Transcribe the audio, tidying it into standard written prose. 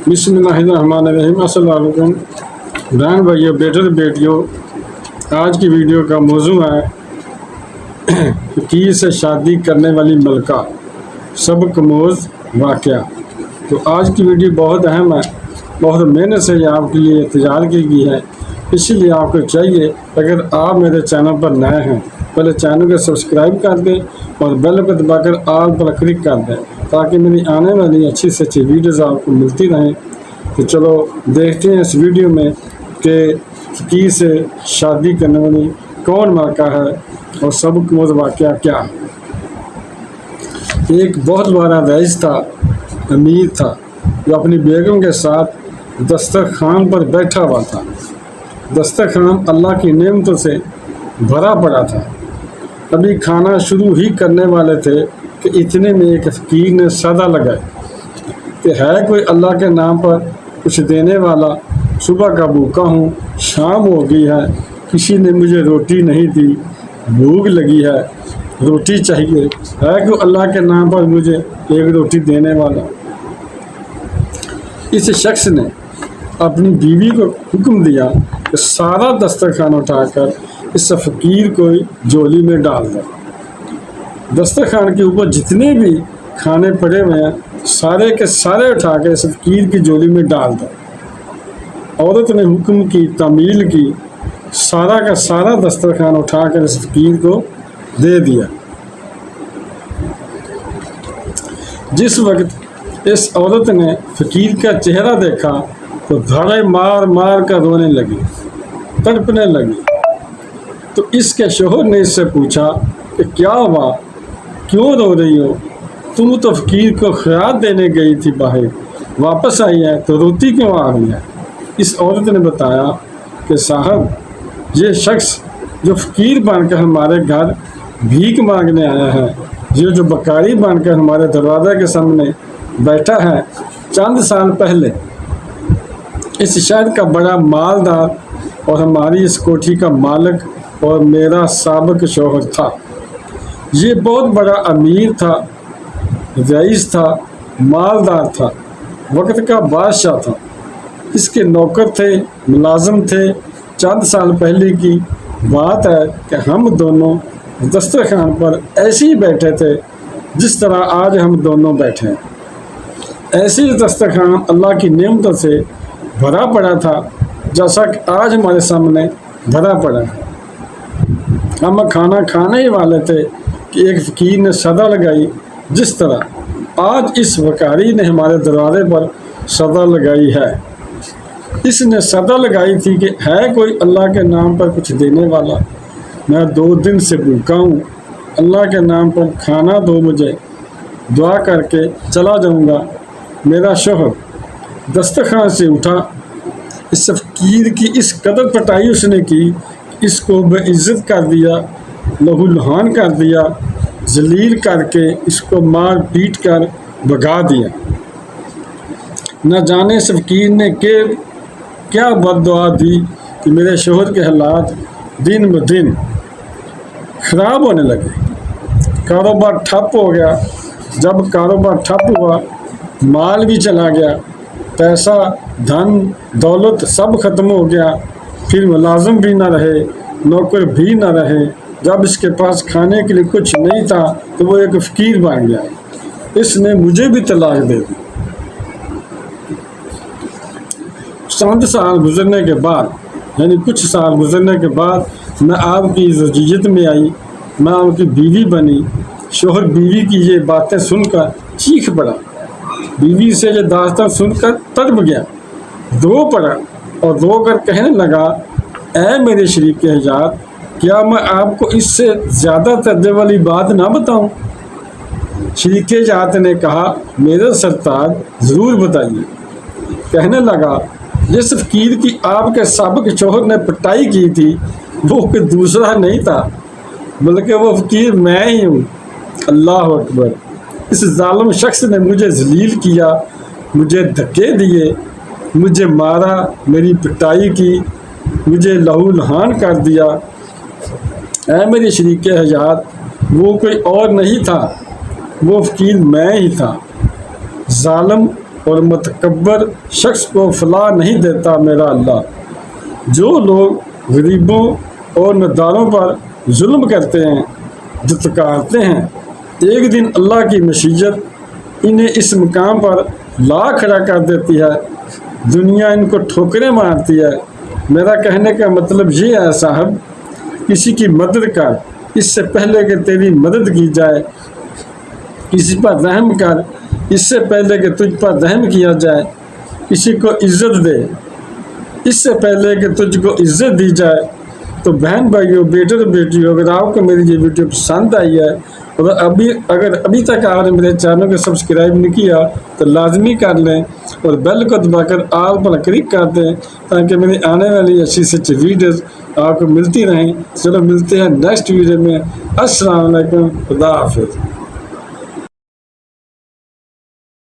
बिस्मिल्लाहिर्रहमानिर्रहीम। अस्सलाम वालेकुम बहन भाइयों, बेटे बेटियों, आज की वीडियो का मौजू है फकीर से शादी करने वाली मलका सबकमोज़ वाक़या। तो आज की वीडियो बहुत अहम है, बहुत मेहनत से ये आपके लिए तैयार की गई है। इसीलिए आपको चाहिए, अगर आप मेरे चैनल पर नए हैं, पहले चैनल को सब्सक्राइब कर दें और बेल को दबाकर ऑल पर क्लिक कर दें, ताकि मेरी आने वाली अच्छी से अच्छी वीडियोज़ आपको मिलती रहें। तो चलो देखते हैं इस वीडियो में कि फकीर से शादी करने वाली कौन मलका है और सबकमोज़ वाक़या क्या है। एक बहुत बड़ा रईस था, अमीर था, जो अपनी बेगम के साथ दस्तरखान पर बैठा हुआ था। दस्तरखान अल्लाह की नेमतों से भरा पड़ा था। अभी खाना शुरू ही करने वाले थे कि इतने में एक फकीर ने सदा लगाए कि है कोई अल्लाह के नाम पर कुछ देने वाला। सुबह का भूखा हूँ, शाम हो गई है, किसी ने मुझे रोटी नहीं दी, भूख लगी है, रोटी चाहिए, है कोई अल्लाह के नाम पर मुझे एक रोटी देने वाला। इस शख्स ने अपनी बीवी को हुक्म दिया कि सारा दस्तरखान उठाकर इस फकीर को झोली में डाल दो। दस्तरखान के ऊपर जितने भी खाने पड़े हुए हैं, सारे के सारे उठाकर इस फकीर की झोली में डाल दो। औरत ने हुक्म की, तामील की, सारा का सारा दस्तरखान उठाकर इस फकीर को दे दिया। जिस वक्त इस औरत ने फकीर का चेहरा देखा तो धड़े मार मार कर रोने लगी, तड़पने लगी। तो इसके शोहर ने इससे पूछा कि क्या हुआ, क्यों रो रही हो? तुम तो फकीर को खैरात देने गई थी बाहर, वापस आई है तो रोती क्यों आ रही है? इस औरत ने बताया कि साहब, ये शख्स जो फकीर बनकर हमारे घर भीख मांगने आया है, ये जो बकारी बनकर हमारे दरवाजे के सामने बैठा है, चंद साल पहले इस शहर का बड़ा मालदार और हमारी इस कोठी का मालिक और मेरा साबिक शौहर था। ये बहुत बड़ा अमीर था, रईस था, मालदार था, वक्त का बादशाह था। इसके नौकर थे, मुलाजिम थे। चंद साल पहले की बात है कि हम दोनों दस्तरखान पर ऐसे ही बैठे थे जिस तरह आज हम दोनों बैठे हैं। ऐसे ही दस्तरखान अल्लाह की नेमतों से भरा पड़ा था, जैसा कि आज हमारे सामने भरा पड़ा है। हम खाना खाने ही वाले थे कि एक फकीर ने सदा लगाई, जिस तरह आज इस वकारी ने हमारे दरवाजे पर सदा लगाई है। इसने सदा लगाई थी कि है कोई अल्लाह के नाम पर कुछ देने वाला। मैं 2 दिन से भूखा हूँ, अल्लाह के नाम पर खाना दो मुझे, दुआ करके चला जाऊँगा। मेरा शौहर दस्तरखान से उठा। इस फकीर की इस कदर पटाई उसने की, इसको बेइज्जत कर दिया, लहूलुहान कर दिया, जलील करके इसको मार पीट कर भगा दिया। न जाने इस फकीर ने क्या बद्दुआ दी कि मेरे शौहर के हालात दिन ब दिन ख़राब होने लगे। कारोबार ठप हो गया। जब कारोबार ठप हुआ, माल भी चला गया, पैसा धन दौलत सब ख़त्म हो गया। फिर मुलाजिम भी ना रहे, नौकर भी ना रहे। जब इसके पास खाने के लिए कुछ नहीं था तो वो एक फ़कीर बन गया। इसने मुझे भी तलाक दे दी। चंद साल गुजरने के बाद, यानी कुछ साल गुजरने के बाद, मैं आपकी ज़िय्यत में आई, मैं आपकी बीवी बनी। शोहर बीवी की ये बातें सुनकर चीख पड़ा, बीवी से ये दास्तान सुनकर तड़प गया, रो पड़ा और रो कर कहने लगा, ऐ मेरे शरीक के हयात, क्या मैं आपको इससे ज़्यादा तर्जे वाली बात ना बताऊं? शरीक के हयात ने कहा, मेरे सरताज ज़रूर बताइए। कहने लगा, जिस फकीर की आपके साबिक शौहर ने पिटाई की थी, वो कोई दूसरा नहीं था, बल्कि वो फकीर मैं ही हूँ। अल्लाह अकबर। इस जालिम शख्स ने मुझे जलील किया, मुझे धक्के दिए, मुझे मारा, मेरी पिटाई की, मुझे लहूलुहान कर दिया। ऐ मेरे शरीक के हयात, वो कोई और नहीं था, वो फकीर मैं ही था। जालिम اور متکبر شخص کو فلاح نہیں دیتا میرا اللہ۔ جو لوگ غریبوں اور نداروں پر ظلم کرتے ہیں، دھتکارتے ہیں، ایک دن اللہ کی مشیت انہیں اس مقام پر لا کھڑا کر دیتی ہے۔ دنیا ان کو ٹھوکریں مارتی ہے۔ میرا کہنے کا مطلب یہ ہے صاحب، کسی کی مدد کر اس سے پہلے کہ تیری مدد کی جائے، کسی پر رحم کر اس سے پہلے کہ تجھ پر رحم کیا جائے، کسی کو عزت دے اس سے پہلے کہ تجھ کو عزت دی جائے۔ تو بہن بھائیوں، بیٹے اور بیٹیوں، اگر آپ کو میری یہ ویڈیو پسند آئی ہے اور اگر ابھی تک آپ نے میرے چینل کو سبسکرائب نہیں کیا تو لازمی کر لیں اور بیل کو دبا کر آل پر کلک کر دیں تاکہ میری آنے والی اچھی سے اچھی ویڈیوز آپ کو ملتی رہیں۔ چلو ملتے ہیں نیکسٹ ویڈیو میں۔ السلام علیکم، خدا حافظ۔